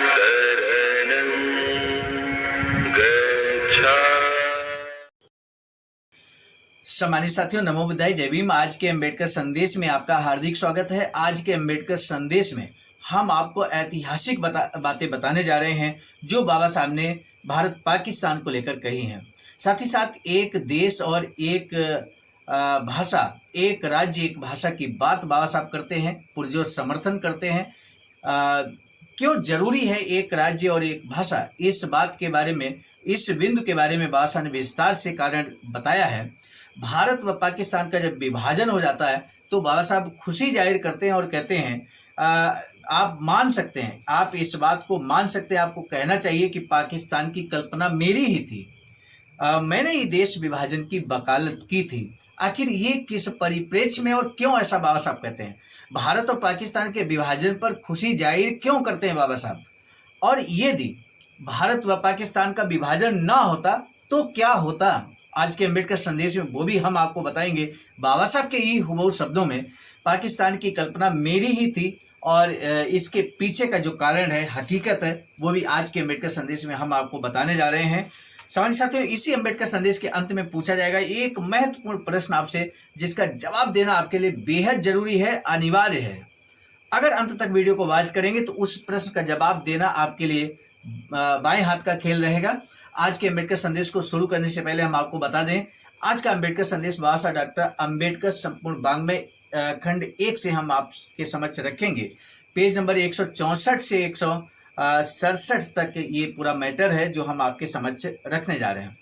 शरणं गच्छामि। सम्मानित साथियों, नमो बुद्धाय, जय भीम। आज के अम्बेडकर संदेश में आपका हार्दिक स्वागत है। आज के अम्बेडकर संदेश में हम आपको ऐतिहासिक बातें बताने जा रहे हैं जो बाबा साहब ने भारत पाकिस्तान को लेकर कही हैं। साथ ही साथ एक देश और एक भाषा, एक राज्य एक भाषा की बात बाबा साहब करते हैं, पुरजोर समर्थन करते हैं। क्यों जरूरी है एक राज्य और एक भाषा, इस बात के बारे में, इस बिंदु के बारे में बाबा साहब ने विस्तार से कारण बताया है। भारत व पाकिस्तान का जब विभाजन हो जाता है तो बाबा साहब खुशी जाहिर करते हैं और कहते हैं आप मान सकते हैं, आप इस बात को मान सकते हैं, आपको कहना चाहिए कि पाकिस्तान की कल्पना मेरी ही थी, मैंने ही देश विभाजन की वकालत की थी। आखिर ये किस परिप्रेक्ष्य में और क्यों ऐसा बाबा साहब कहते हैं? भारत और पाकिस्तान के विभाजन पर खुशी जाहिर क्यों करते हैं बाबा साहब? और यदि भारत व पाकिस्तान का विभाजन ना होता तो क्या होता? आज के अम्बेडकर संदेश में वो भी हम आपको बताएंगे। बाबा साहब के ही हुबहू शब्दों में पाकिस्तान की कल्पना मेरी ही थी और इसके पीछे का जो कारण है, हकीकत है, वो भी आज के अम्बेडकर संदेश में हम आपको बताने जा रहे हैं। सामान्य साथियों, इसी अम्बेडकर संदेश के अंत में पूछा जाएगा एक महत्वपूर्ण प्रश्न आपसे, जिसका जवाब देना आपके लिए बेहद जरूरी है, अनिवार्य है। अगर अंत तक वीडियो को वॉच करेंगे तो उस प्रश्न का जवाब देना आपके लिए बाएं हाथ का खेल रहेगा। आज के अम्बेडकर संदेश को शुरू करने से पहले हम आपको बता दें, आज का अम्बेडकर संदेश बाबा साहब डॉक्टर अम्बेडकर संपूर्ण वाङ्मय खंड 1 से हम आपके समक्ष रखेंगे। पेज नंबर 164 से 167 तक ये पूरा मैटर है जो हम आपके समक्ष रखने जा रहे हैं।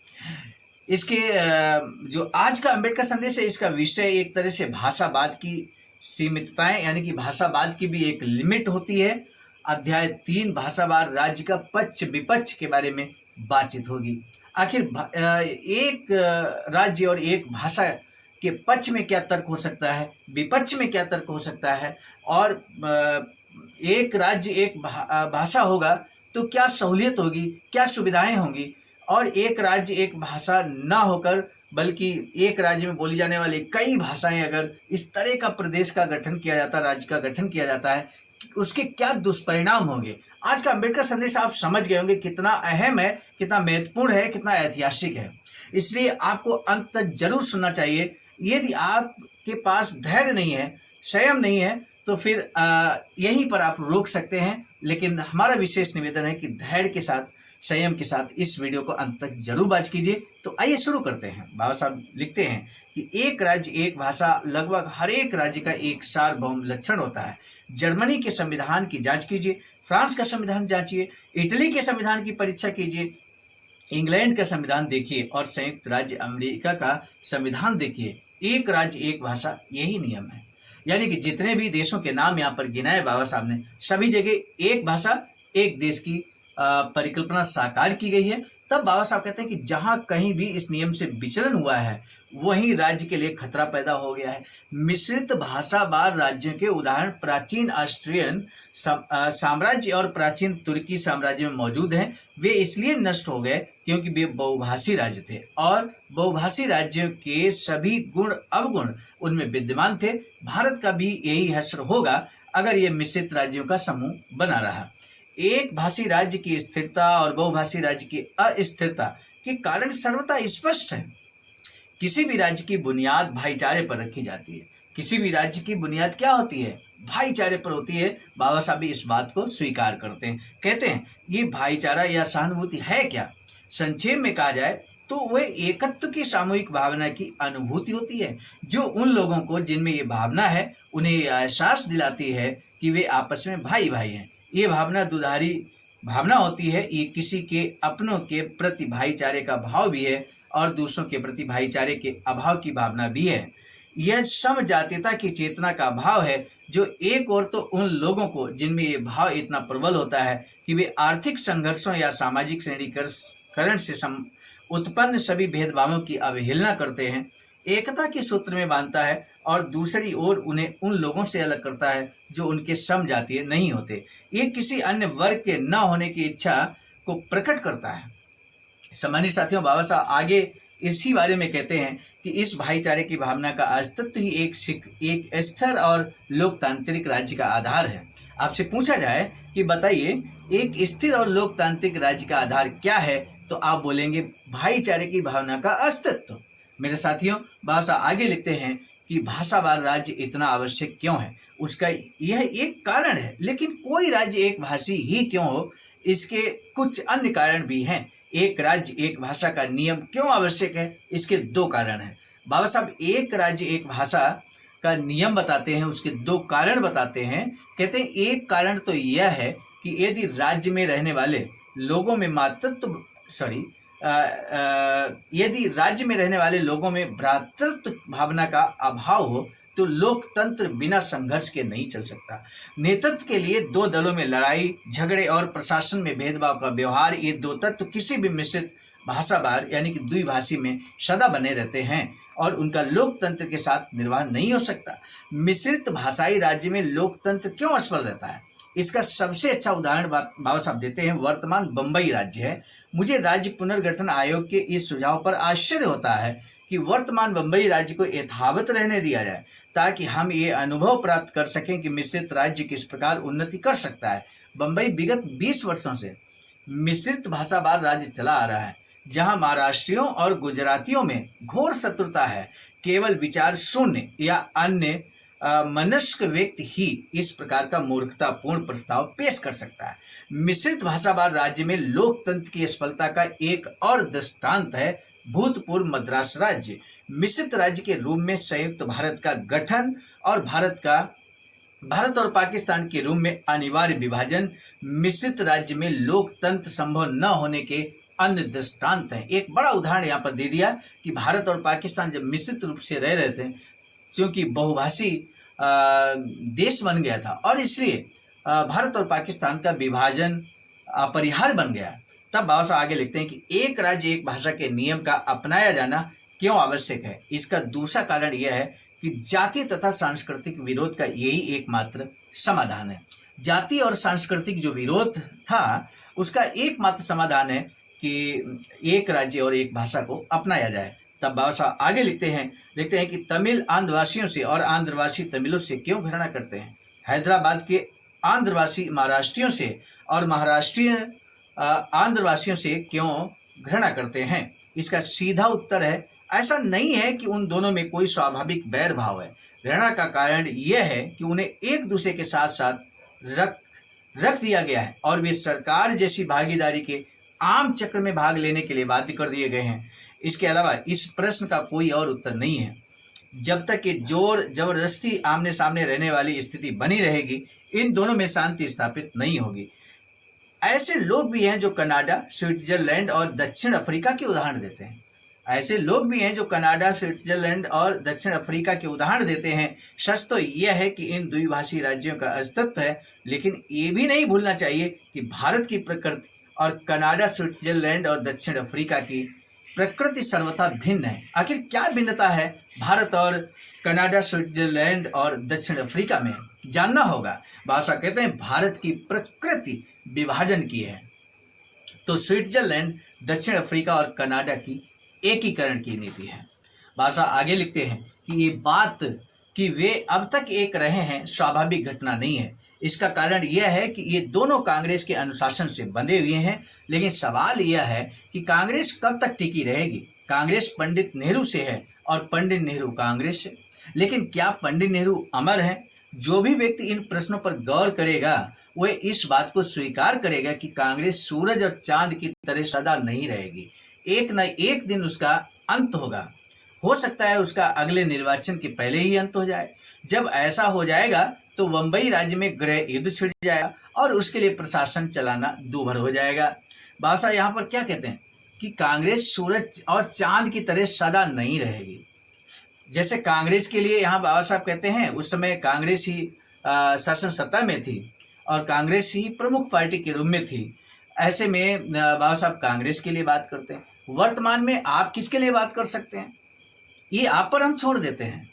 इसके जो आज का अम्बेडकर संदेश है, इसका विषय एक तरह से भाषावाद की सीमितताएं, यानी कि भाषावाद की भी एक लिमिट होती है। अध्याय 3 भाषावाद राज्य का पक्ष विपक्ष के बारे में बातचीत होगी। आखिर एक राज्य और एक भाषा के पक्ष में क्या तर्क हो सकता है, विपक्ष में क्या तर्क हो सकता है, और एक राज्य एक भाषा होगा तो क्या सहूलियत होगी, क्या सुविधाएं होंगी, और एक राज्य एक भाषा ना होकर बल्कि एक राज्य में बोली जाने वाली कई भाषाएं, अगर इस तरह का प्रदेश का गठन किया जाता, राज्य का गठन किया जाता है, उसके क्या दुष्परिणाम होंगे। आज का अम्बेडकर संदेश आप समझ गए होंगे कितना अहम है, कितना महत्वपूर्ण है, कितना ऐतिहासिक है। इसलिए आपको अंत तक जरूर सुनना चाहिए। यदि आपके पास धैर्य नहीं है, संयम नहीं है, तो फिर यहीं पर आप रोक सकते हैं। लेकिन हमारा विशेष निवेदन है कि धैर्य के साथ, संयम के साथ इस वीडियो को अंत तक जरूर वॉच कीजिए। तो आइए शुरू करते हैं। बाबा साहब लिखते हैं कि एक राज्य एक भाषा लगभग हर एक राज्य का एक सार्वभौम लक्षण होता है। जर्मनी के संविधान की जांच कीजिए, फ्रांस का संविधान जांचिए, इटली के संविधान की परीक्षा कीजिए, इंग्लैंड का संविधान देखिए और संयुक्त राज्य अमेरिका का संविधान देखिए। एक राज्य एक भाषा, यही नियम है। यानी कि जितने भी देशों के नाम यहाँ पर गिनाए बाबा साहब ने, सभी जगह एक भाषा एक देश की परिकल्पना साकार की गई है। तब बाबा साहब कहते हैं कि जहां कहीं भी इस नियम से विचलन हुआ है वहीं राज्य के लिए खतरा पैदा हो गया है। मिश्रित भाषावार राज्यों के उदाहरण प्राचीन ऑस्ट्रियन साम्राज्य और प्राचीन तुर्की साम्राज्य में मौजूद हैं। वे इसलिए नष्ट हो गए क्योंकि वे बहुभाषी राज्य थे और बहुभाषी राज्यों के सभी गुण अवगुण उनमें विद्यमान थे। भारत का भी यही हश्र होगा अगर ये मिश्रित राज्यों का समूह बना रहा। एक भाषी राज्य की स्थिरता और बहुभाषी राज्य की अस्थिरता के कारण सर्वथा स्पष्ट है। किसी भी राज्य की बुनियाद भाईचारे पर रखी जाती है। किसी भी राज्य की बुनियाद क्या होती है? भाईचारे पर होती है। बाबा साहब भी इस बात को स्वीकार करते हैं। कहते हैं ये भाईचारा या सहानुभूति है क्या? संक्षेप में कहा जाए तो वह एकत्व की सामूहिक भावना की अनुभूति होती है, जो उन लोगों को जिनमें ये भावना है उन्हें एहसास दिलाती है कि वे आपस में भाई भाई हैं। ये भावना दुधारी भावना होती है। ये किसी के अपनों के प्रति भाईचारे का भाव भी है और दूसरों के प्रति भाईचारे के अभाव की भावना भी है। यह समजातीयता की चेतना का भाव है, जो एक और तो उन लोगों को जिनमें ये भाव इतना प्रबल होता है कि वे आर्थिक संघर्षों या सामाजिक श्रेणीकरण से उत्पन्न सभी भेदभावों की अवहेलना करते हैं, एकता के सूत्र में बांधता है, और दूसरी ओर उन्हें उन लोगों से अलग करता है जो उनके समजातीय नहीं होते। ये किसी अन्य वर्ग के न होने की इच्छा को प्रकट करता है। सम्मानित साथियों, बाबा साहब आगे इसी बारे में कहते हैं कि इस भाईचारे की भावना का अस्तित्व ही एक स्थिर और लोकतांत्रिक राज्य का आधार है। आपसे पूछा जाए कि बताइए एक स्थिर और लोकतांत्रिक राज्य का आधार क्या है, तो आप बोलेंगे भाईचारे की भावना का अस्तित्व। मेरे साथियों, भाषा आगे लिखते हैं कि भाषावार राज्य इतना आवश्यक क्यों है। उसका यह एक कारण है, लेकिन कोई राज्य एक भाषी ही क्यों हो, इसके कुछ अन्य कारण भी हैं। एक राज्य एक भाषा का नियम क्यों आवश्यक है, इसके दो कारण हैं। बाबा साहब एक राज्य एक भाषा का नियम बताते हैं, उसके दो कारण बताते हैं। कहते हैं एक कारण तो यह है कि यदि राज्य में रहने वाले लोगों में यदि राज्य में रहने वाले लोगों में भ्रातृत्व भावना का अभाव हो तो लोकतंत्र बिना संघर्ष के नहीं चल सकता। नेतृत्व के लिए दो दलों में लड़ाई झगड़े और प्रशासन में भेदभाव का व्यवहार, ये दो तत्व किसी भी मिश्रित भाषावार यानी कि द्विभाषी में सदा बने रहते हैं और उनका लोकतंत्र के साथ निर्वाह नहीं हो सकता। मिश्रित भाषाई राज्य में लोकतंत्र क्यों असफल रहता है, इसका सबसे अच्छा उदाहरण बाबा साहब देते हैं। वर्तमान बंबई राज्य है। मुझे राज्य पुनर्गठन आयोग के इस सुझाव पर आश्चर्य होता है कि वर्तमान बंबई राज्य को यथावत रहने दिया जाए ताकि हम ये अनुभव प्राप्त कर सकें कि मिश्रित राज्य किस प्रकार उन्नति कर सकता है। बंबई विगत 20 वर्षों से मिश्रित भाषावार राज्य चला आ रहा है, जहां महाराष्ट्रियों और गुजरातियों में घोर शत्रुता है। केवल विचार शून्य या अन्य मनस्क व्यक्ति ही इस प्रकार का मूर्खतापूर्ण प्रस्ताव पेश कर सकता है। मिश्रित भाषावार राज्य में लोकतंत्र की असफलता का एक और दृष्टांत है भूतपूर्व मद्रास राज्य। मिश्रित राज्य के रूप में संयुक्त भारत का गठन और भारत और पाकिस्तान के रूप में अनिवार्य विभाजन मिश्रित राज्य में लोकतंत्र संभव न होने के अन्य दृष्टांत हैं। एक बड़ा उदाहरण यहाँ पर दे दिया कि भारत और पाकिस्तान जब मिश्रित रूप से रह रहे थे, क्योंकि बहुभाषी देश बन गया था और इसलिए भारत और पाकिस्तान का विभाजन अपरिहार्य बन गया। तब बाबा साहब आगे लिखते हैं कि एक राज्य एक भाषा के नियम का अपनाया जाना क्यों आवश्यक है। इसका दूसरा कारण यह है कि जाति तथा सांस्कृतिक विरोध का यही एकमात्र समाधान है। जाति और सांस्कृतिक जो विरोध था उसका एकमात्र समाधान है कि एक राज्य और एक भाषा को अपनाया जाए। तब बाबा साहब आगे लिखते हैं कि तमिल आंध्रवासियों से और आंध्रवासी तमिलों से क्यों घृणा करते हैं। हैदराबाद के आंध्रवासी महाराष्ट्रियों से और महाराष्ट्रीय आंध्रवासियों से क्यों घृणा करते हैं। इसका सीधा उत्तर है ऐसा नहीं है कि उन दोनों में कोई स्वाभाविक बैर भाव है। घृणा का कारण यह है कि उन्हें एक दूसरे के साथ साथ रख दिया गया है और वे सरकार जैसी भागीदारी के आम चक्र में भाग लेने के लिए बाध्य कर दिए गए हैं। इसके अलावा इस प्रश्न का कोई और उत्तर नहीं है। जब तक कि जोर जबरदस्ती आमने सामने रहने वाली स्थिति बनी रहेगी, इन दोनों में शांति स्थापित नहीं होगी। ऐसे लोग भी हैं जो कनाडा, स्विट्जरलैंड और दक्षिण अफ्रीका के उदाहरण देते हैं। के उदाहरण देते हैं। सच तो यह है कि इन द्विभाषी राज्यों का अस्तित्व है, लेकिन ये भी नहीं भूलना चाहिए कि भारत की प्रकृति और कनाडा, स्विट्जरलैंड और दक्षिण अफ्रीका की प्रकृति सर्वथा भिन्न है। आखिर क्या भिन्नता है भारत और कनाडा, स्विट्जरलैंड और दक्षिण अफ्रीका में, जानना होगा। भाषा कहते हैं भारत की प्रकृति विभाजन की है, तो स्विट्जरलैंड, दक्षिण अफ्रीका और कनाडा की एकीकरण की नीति है। भाषा आगे लिखते हैं कि ये बात कि वे अब तक एक रहे हैं स्वाभाविक घटना नहीं है। इसका कारण यह है कि ये दोनों कांग्रेस के अनुशासन से बंधे हुए हैं, लेकिन सवाल यह है कि कांग्रेस कब तक टिकी रहेगी। कांग्रेस पंडित नेहरू से है और पंडित नेहरू कांग्रेस से, लेकिन क्या पंडित नेहरू अमर हैं? जो भी व्यक्ति इन प्रश्नों पर गौर करेगा वह इस बात को स्वीकार करेगा कि कांग्रेस सूरज और चांद की तरह सदा नहीं रहेगी। एक न एक दिन उसका अंत होगा। हो सकता है उसका अगले निर्वाचन के पहले ही अंत हो जाए। जब ऐसा हो जाएगा तो बंबई राज्य में गृह युद्ध छिड़ जाएगा और उसके लिए प्रशासन चलाना दूभर हो जाएगा। बादशाह यहाँ पर क्या कहते हैं कि कांग्रेस सूरज और चांद की तरह सदा नहीं रहेगी। जैसे कांग्रेस के लिए यहाँ बाबा साहब कहते हैं उस समय कांग्रेस ही शासन सत्ता में थी और कांग्रेस ही प्रमुख पार्टी के रूप में थी। ऐसे में बाबा साहब कांग्रेस के लिए बात करते हैं। वर्तमान में आप किसके लिए बात कर सकते हैं, ये आप पर हम छोड़ देते हैं।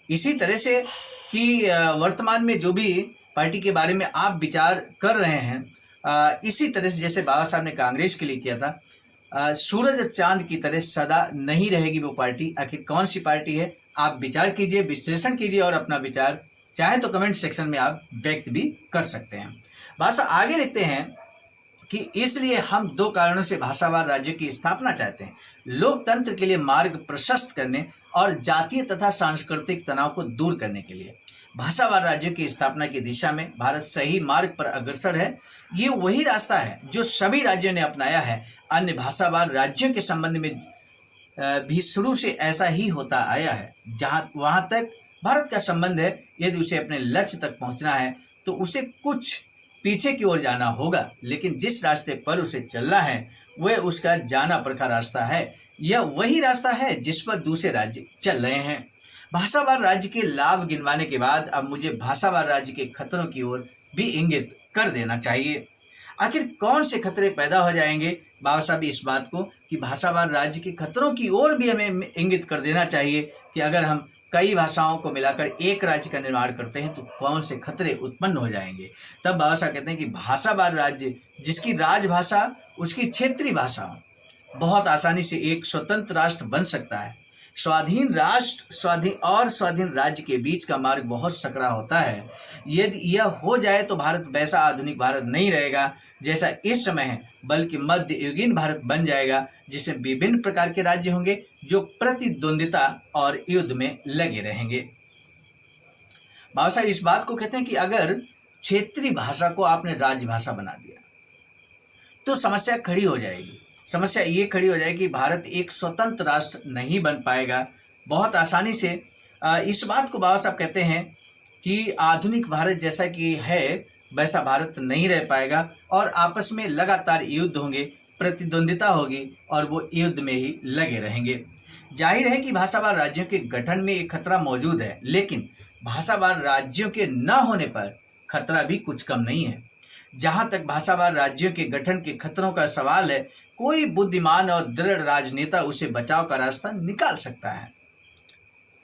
इसी तरह से कि वर्तमान में जो भी पार्टी के बारे में आप विचार कर रहे हैं, इसी तरह से जैसे बाबा साहब ने कांग्रेस के लिए किया था, सूरज और चांद की तरह सदा नहीं रहेगी वो पार्टी। आखिर कौन सी पार्टी है, आप विचार कीजिए, विश्लेषण कीजिए और अपना विचार चाहे तो कमेंट सेक्शन में आप व्यक्त भी कर सकते हैं। भाषा आगे लिखते हैं कि इसलिए हम 2 कारणों से भाषावार राज्य की स्थापना चाहते हैं, लोकतंत्र के लिए मार्ग प्रशस्त करने और जातीय तथा सांस्कृतिक तनाव को दूर करने के लिए। भाषावार राज्यों की स्थापना की दिशा में भारत सही मार्ग पर अग्रसर है। ये वही रास्ता है जो सभी राज्यों ने अपनाया है। अन्य भाषावार राज्यों के संबंध में भी शुरू से ऐसा ही होता आया है। वहां तक भारत का संबंध है, यदि उसे अपने लक्ष्य तक पहुंचना है तो उसे कुछ पीछे की ओर जाना होगा, लेकिन जिस रास्ते पर उसे चलना है वह उसका जाना पड़ता रास्ता है। यह वही रास्ता है जिस पर दूसरे राज्य चल रहे हैं। भाषावार राज्य के लाभ गिनवाने के बाद अब मुझे भाषावार राज्य के खतरों की ओर भी इंगित कर देना चाहिए। आखिर कौन से खतरे पैदा हो जाएंगे? बाबा साहब इस बात को कि भाषावार राज्य के खतरों की ओर भी हमें इंगित कर देना चाहिए कि अगर हम कई भाषाओं को मिलाकर एक राज्य का निर्माण करते हैं तो कौन से खतरे उत्पन्न हो जाएंगे। तब बाबा साहब कहते हैं कि भाषावार राज्य जिसकी राजभाषा उसकी क्षेत्रीय भाषा बहुत आसानी से एक स्वतंत्र राष्ट्र बन सकता है। स्वाधीन राष्ट्र स्वाधीन राज्य के बीच का मार्ग बहुत सकरा होता है। यदि यह हो जाए तो भारत वैसा आधुनिक भारत नहीं रहेगा जैसा इस समय है, बल्कि मध्ययुगीन भारत बन जाएगा जिसमें विभिन्न प्रकार के राज्य होंगे जो प्रतिद्वंदिता और युद्ध में लगे रहेंगे। बाबा साहब इस बात को कहते हैं कि अगर क्षेत्रीय भाषा को आपने राजभाषा बना दिया तो समस्या खड़ी हो जाएगी। समस्या ये खड़ी हो जाएगी कि भारत एक स्वतंत्र राष्ट्र नहीं बन पाएगा। बहुत आसानी से इस बात को बाबा साहब कहते हैं कि आधुनिक भारत जैसा कि है वैसा भारत नहीं रह पाएगा और आपस में लगातार युद्ध होंगे, प्रतिद्वंदिता होगी और वो युद्ध में ही लगे रहेंगे। जाहिर है कि भाषावार राज्यों के गठन में एक खतरा मौजूद है, लेकिन भाषावार राज्यों के न होने पर खतरा भी कुछ कम नहीं है। जहां तक भाषावार राज्यों के गठन के खतरों का सवाल है, कोई बुद्धिमान और दृढ़ राजनेता उसे बचाव का रास्ता निकाल सकता है।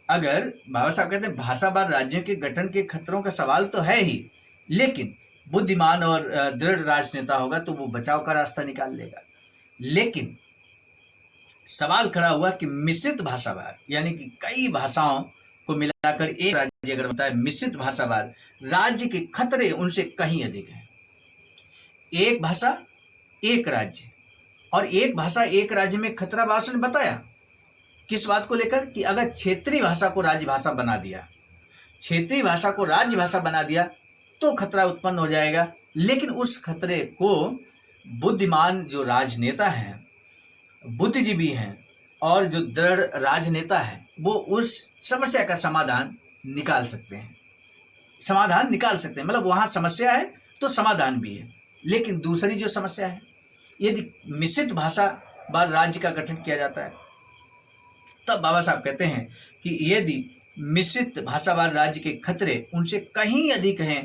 अगर बाबा साहब कहते हैं भाषावार राज्यों के गठन के खतरों का सवाल तो है ही, लेकिन बुद्धिमान और दृढ़ राजनेता होगा तो वो बचाव का रास्ता निकाल लेगा। लेकिन सवाल खड़ा हुआ कि मिश्रित भाषावार यानी कि कई भाषाओं को मिलाकर एक राज्य अगर बनता है मिश्रित भाषावार राज्य के खतरे उनसे कहीं अधिक है। एक भाषा एक राज्य और एक भाषा एक राज्य में खतरा बाबा ने बताया किस बात को लेकर कि अगर क्षेत्रीय भाषा को राजभाषा बना दिया, क्षेत्रीय भाषा को राजभाषा बना दिया तो खतरा उत्पन्न हो जाएगा। लेकिन उस खतरे को बुद्धिमान जो राजनेता हैं, बुद्धिजीवी हैं और जो दृढ़ राजनेता है वो उस समस्या का समाधान निकाल सकते हैं। मतलब वहां समस्या है तो समाधान भी है। लेकिन दूसरी जो समस्या है, यदि मिश्रित भाषावार राज्य का गठन किया जाता है तब बाबा साहब कहते हैं कि यदि मिश्रित भाषावार राज्य के खतरे उनसे कहीं अधिक हैं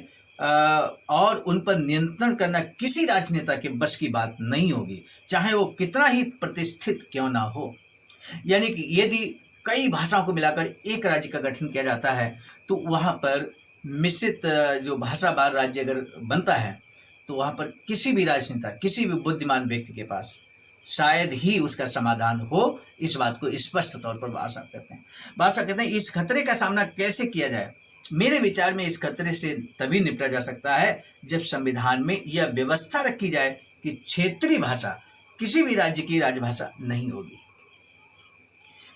और उन पर नियंत्रण करना किसी राजनेता के बस की बात नहीं होगी, चाहे वो कितना ही प्रतिष्ठित क्यों ना हो। यानी कि यदि कई भाषाओं को मिलाकर एक राज्य का गठन किया जाता है तो वहाँ पर मिश्रित जो भाषावार राज्य अगर बनता है तो वहाँ पर किसी भी राजनेता, किसी भी बुद्धिमान व्यक्ति के पास शायद ही उसका समाधान हो। इस बात को स्पष्ट तौर पर बाबा साहब कहते हैं इस खतरे का सामना कैसे किया जाए। मेरे विचार में इस खतरे से तभी निपटा जा सकता है जब संविधान में यह व्यवस्था रखी जाए कि क्षेत्रीय भाषा किसी भी राज्य की राजभाषा नहीं होगी।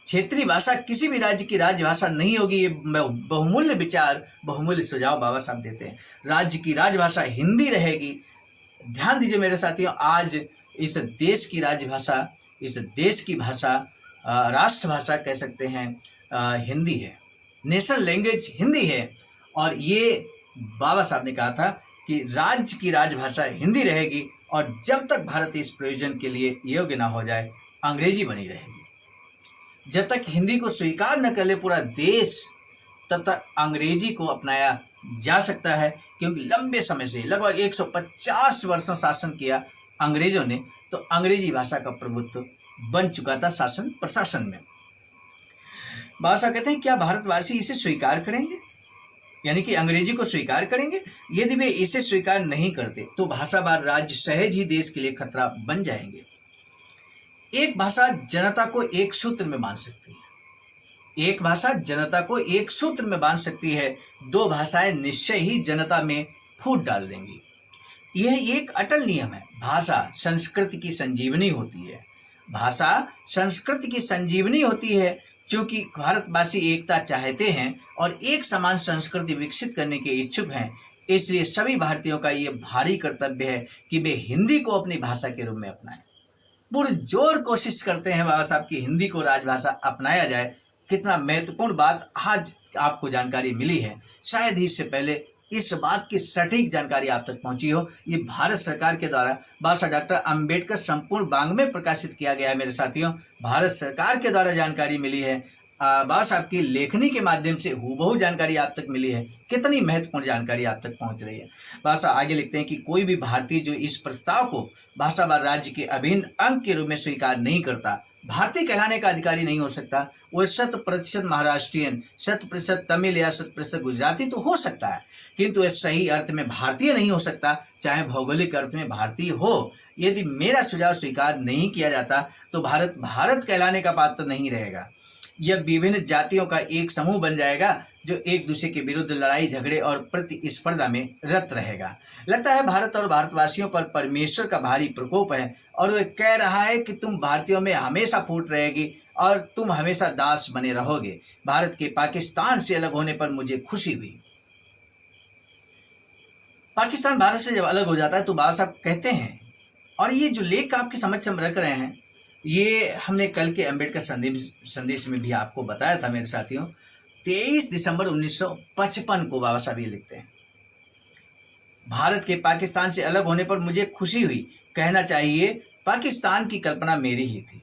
क्षेत्रीय भाषा किसी भी राज्य की राजभाषा नहीं होगी। ये बहुमूल्य विचार, बहुमूल्य सुझाव बाबा साहब देते हैं। राज्य की राजभाषा हिंदी रहेगी। ध्यान दीजिए मेरे साथियों, आज इस देश की राजभाषा, इस देश की भाषा, राष्ट्रभाषा कह सकते हैं हिंदी है। नेशनल लैंग्वेज हिंदी है। और ये बाबा साहब ने कहा था कि राज्य की राजभाषा हिंदी रहेगी और जब तक भारत इस प्रयोजन के लिए योग्य ना हो जाए अंग्रेजी बनी रहेगी। जब तक हिंदी को स्वीकार न कर ले पूरा देश तब तक अंग्रेजी को अपनाया जा सकता है, क्योंकि लंबे समय से लगभग 150 वर्षों शासन किया अंग्रेजों ने, तो अंग्रेजी भाषा का प्रभुत्व बन चुका था शासन प्रशासन में। बाबा साहब कहते हैं क्या भारतवासी इसे स्वीकार करेंगे, यानी कि अंग्रेजी को स्वीकार करेंगे? यदि वे इसे स्वीकार नहीं करते तो भाषावार राज्य सहज ही देश के लिए खतरा बन जाएंगे। एक भाषा जनता को एक सूत्र में बांध सकती है, एक भाषा जनता को एक सूत्र में बांध सकती है, दो भाषाएं निश्चय ही जनता में फूट डाल देंगी। यह एक अटल नियम है। भाषा संस्कृति की संजीवनी होती है। भाषा संस्कृति की संजीवनी होती है, क्योंकि भारतवासी एकता चाहते हैं और एक समान संस्कृति विकसित करने के इच्छुक हैं। इसलिए सभी भारतीयों का ये भारी कर्तव्य है कि वे हिंदी को अपनी भाषा के रूप में अपनाएं। पुरजोर कोशिश करते हैं बाबा साहब की हिंदी को राजभाषा अपनाया जाए। कितना महत्वपूर्ण बात आज आपको जानकारी मिली है। शायद ही इससे पहले इस बात की सटीक जानकारी आप तक पहुंची हो। ये भारत सरकार के द्वारा बाबा साहब डॉक्टर अंबेडकर संपूर्ण बांग में प्रकाशित किया गया है मेरे साथियों। भारत सरकार के द्वारा जानकारी मिली है। बाबा साहब की लेखनी के माध्यम से हूबहू जानकारी आप तक मिली है। कितनी महत्वपूर्ण जानकारी आप तक पहुंच रही है। बाबा साहब आगे लिखते हैं कि कोई भी भारतीय जो इस प्रस्ताव को भाषावार राज्य के अभिन्न अंग के रूप में स्वीकार नहीं करता, भारतीय कहलाने का अधिकारी नहीं हो सकता। वो 100% महाराष्ट्रियन, 100% तमिल या 100% गुजराती तो हो सकता है, किंतु वह सही अर्थ में भारतीय नहीं हो सकता, चाहे भौगोलिक अर्थ में भारतीय हो। यदि मेरा सुझाव स्वीकार नहीं किया जाता तो भारत भारत कहलाने का पात्र नहीं रहेगा। यह विभिन्न जातियों का एक समूह बन जाएगा जो एक दूसरे के विरुद्ध लड़ाई झगड़े और प्रतिस्पर्धा में रत रहेगा। लगता है भारत और भारतवासियों पर परमेश्वर का भारी प्रकोप है और वह कह रहा है कि तुम भारतीयों में हमेशा फूट रहेगी और तुम हमेशा दास बने रहोगे। भारत के पाकिस्तान से अलग होने पर मुझे खुशी हुई। पाकिस्तान भारत से जब अलग हो जाता है तो बाबा साहब कहते हैं, और ये जो लेख आपके समझ से हम रख रहे हैं, ये हमने कल के अंबेडकर संदेश में भी आपको बताया था मेरे साथियों। 23 दिसंबर 1955 को बाबा साहब ये लिखते हैं, भारत के पाकिस्तान से अलग होने पर मुझे खुशी हुई। कहना चाहिए पाकिस्तान की कल्पना मेरी ही थी।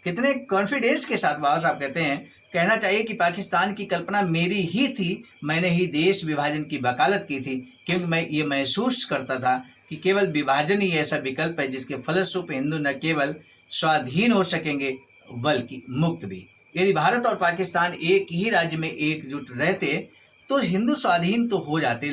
कितने कॉन्फिडेंस के साथ बाबा साहब कहते हैं, कहना चाहिए कि पाकिस्तान की कल्पना मेरी ही थी। मैंने ही देश विभाजन की वकालत की थी, क्योंकि मैं ये महसूस करता था कि केवल विभाजन ही ऐसा विकल्प है जिसके फलस्वरूप हिंदू न केवल स्वाधीन हो सकेंगे बल्कि मुक्त भी। यदि भारत और पाकिस्तान एक ही राज्य में एकजुट रहते तो हिंदू स्वाधीन तो हो जाते,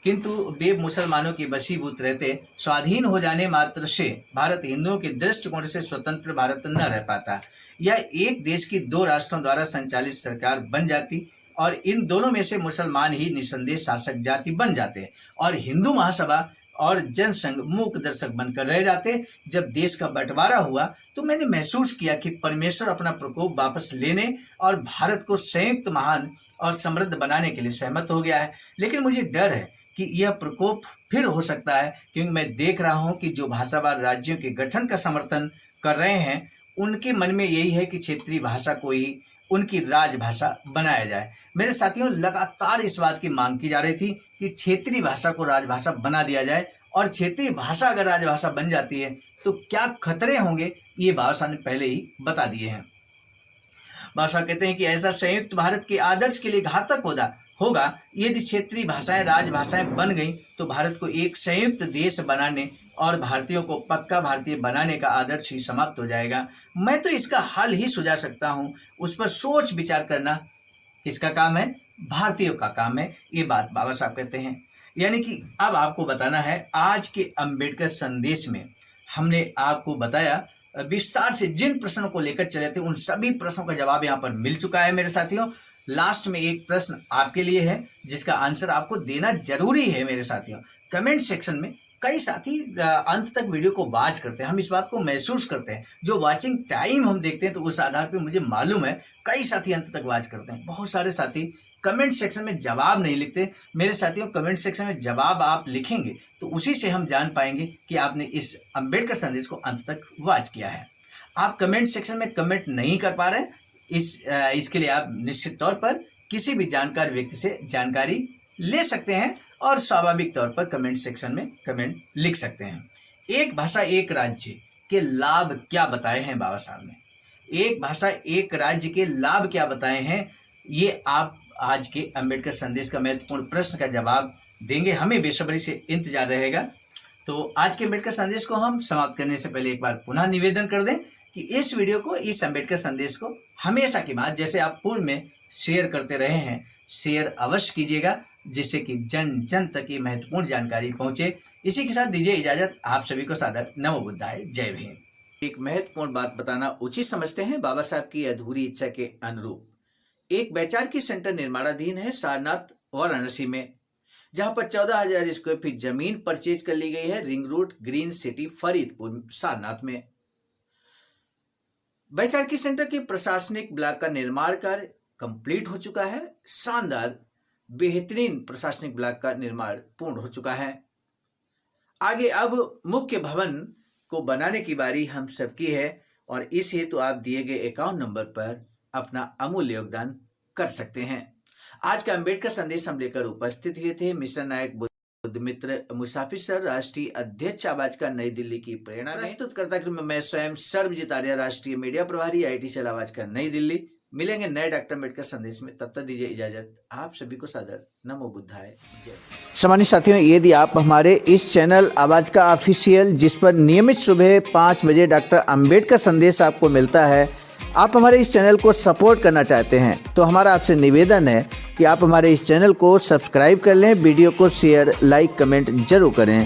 किंतु वे मुसलमानों के वशीभूत रहते। स्वाधीन हो जाने मात्र से भारत हिंदुओं के दृष्टिकोण से स्वतंत्र भारत न रह पाता। यह एक देश की दो राष्ट्रों द्वारा संचालित सरकार बन जाती और इन दोनों में से मुसलमान ही निसंदेह शासक जाति बन जाते और हिंदू महासभा और जनसंघ मूक दर्शक बनकर रह जाते। जब देश का बंटवारा हुआ तो मैंने महसूस किया कि परमेश्वर अपना प्रकोप वापस लेने और भारत को संयुक्त महान और समृद्ध बनाने के लिए सहमत हो गया है। लेकिन मुझे डर है कि यह प्रकोप फिर हो सकता है, क्योंकि मैं देख रहा हूं कि जो भाषावार राज्यों के गठन का समर्थन कर रहे हैं उनके मन में यही है कि क्षेत्रीय भाषा को ही उनकी राजभाषा बनाया जाए। मेरे साथियों, लगातार इस बात की मांग की जा रही थी कि क्षेत्रीय भाषा को राजभाषा बना दिया जाए, और क्षेत्रीय भाषा अगर राजभाषा बन जाती है तो क्या खतरे होंगे, ये बाबा साहब ने पहले ही बता दिए हैं। बाबा साहब कहते हैं कि ऐसा संयुक्त भारत के आदर्श के लिए घातक होगा यदि क्षेत्रीय भाषाएं राजभाषाएं बन गई तो भारत को एक संयुक्त देश बनाने और भारतीयों को पक्का भारतीय बनाने का आदर्श ही समाप्त हो जाएगा। मैं तो इसका हल ही सुझा सकता हूं, उस पर सोच विचार करना किसका काम है? भारतीयों का काम है। ये बात बाबा साहब कहते हैं। यानी कि अब आपको बताना है, आज के अंबेडकर संदेश में हमने आपको बताया विस्तार से जिन प्रश्नों को लेकर चले थे उन सभी प्रश्नों का जवाब यहाँ पर मिल चुका है मेरे साथियों। लास्ट में एक प्रश्न आपके लिए है जिसका आंसर आपको देना जरूरी है मेरे साथियों। कमेंट सेक्शन में कई साथी अंत तक वीडियो को वॉच करते हैं, हम इस बात को महसूस करते हैं। जो वॉचिंग टाइम हम देखते हैं तो उस आधार पर मुझे मालूम है कई साथी अंत तक वॉच करते हैं। बहुत सारे साथी कमेंट सेक्शन में जवाब नहीं लिखते। मेरे साथियों, कमेंट सेक्शन में जवाब आप लिखेंगे तो उसी से हम जान पाएंगे कि आपने इस अंबेडकर संदेश को अंत तक वॉच किया है। आप कमेंट सेक्शन में कमेंट नहीं कर पा रहे, इसके लिए आप निश्चित तौर पर किसी भी जानकार व्यक्ति से जानकारी ले सकते हैं और स्वाभाविक तौर पर कमेंट सेक्शन में कमेंट लिख सकते हैं। एक भाषा एक राज्य के लाभ क्या बताए हैं बाबा साहब ने? एक भाषा एक राज्य के लाभ क्या बताए हैं, ये आप आज के अंबेडकर संदेश का महत्वपूर्ण प्रश्न का जवाब देंगे। हमें बेसब्री से इंतजार रहेगा। तो आज के अंबेडकर संदेश को हम समाप्त करने से पहले एक बार पुनः निवेदन कर दें कि इस वीडियो को, इस अंबेडकर संदेश को हमेशा की बात जैसे आप पूर्व में शेयर करते रहे हैं, शेयर अवश्य कीजिएगा, जिससे कि जन जन तक ये महत्वपूर्ण जानकारी पहुंचे। इसी के साथ दीजिए इजाजत। आप सभी को सादर नमो बुद्धाय, जय भीम। एक महत्वपूर्ण बात बताना उचित समझते हैं। बाबा साहब की अधूरी इच्छा के अनुरूप एक वैचारिकी सेंटर निर्माणाधीन है सारनाथ वाराणसी में, जहां पर 14,000 स्क्वायर फीट जमीन परचेज कर ली गई है ring road green city Faridpur Sarnath में। वैचारिकी सेंटर के प्रशासनिक ब्लॉक का निर्माण कार्य कंप्लीट हो चुका है। शानदार बेहतरीन प्रशासनिक ब्लॉक का निर्माण पूर्ण हो चुका है। आगे अब मुख्य भवन को बनाने की बारी हम सबकी है और इस हेतु आप दिए गए अकाउंट नंबर पर अपना अमूल्य योगदान कर सकते हैं। आज का अम्बेडकर संदेश हम लेकर उपस्थित हुए थे मिशन नायक बुद्ध मित्र मुसाफिर सर, राष्ट्रीय अध्यक्ष आवाज का नई दिल्ली की प्रेरणा में। प्रस्तुत करता क्रम में मैं स्वयं सर्वजीत आर्य, राष्ट्रीय मीडिया प्रभारी, IIT सेल आवाज का नई दिल्ली। मिलेंगे नए डॉक्टर अम्बेडकर संदेश में, तब तक दीजिए इजाजत। आप सभी को सादर नमो बुद्धाय जय। सम्मानित साथियों, यदि आप हमारे इस चैनल आवाज का ऑफिशियल, जिस पर नियमित सुबह 5 बजे डॉक्टर अम्बेडकर संदेश आपको मिलता है, आप हमारे इस चैनल को सपोर्ट करना चाहते हैं तो हमारा आपसे निवेदन है कि आप हमारे इस चैनल को सब्सक्राइब कर लें, वीडियो को शेयर, लाइक, कमेंट जरूर करें।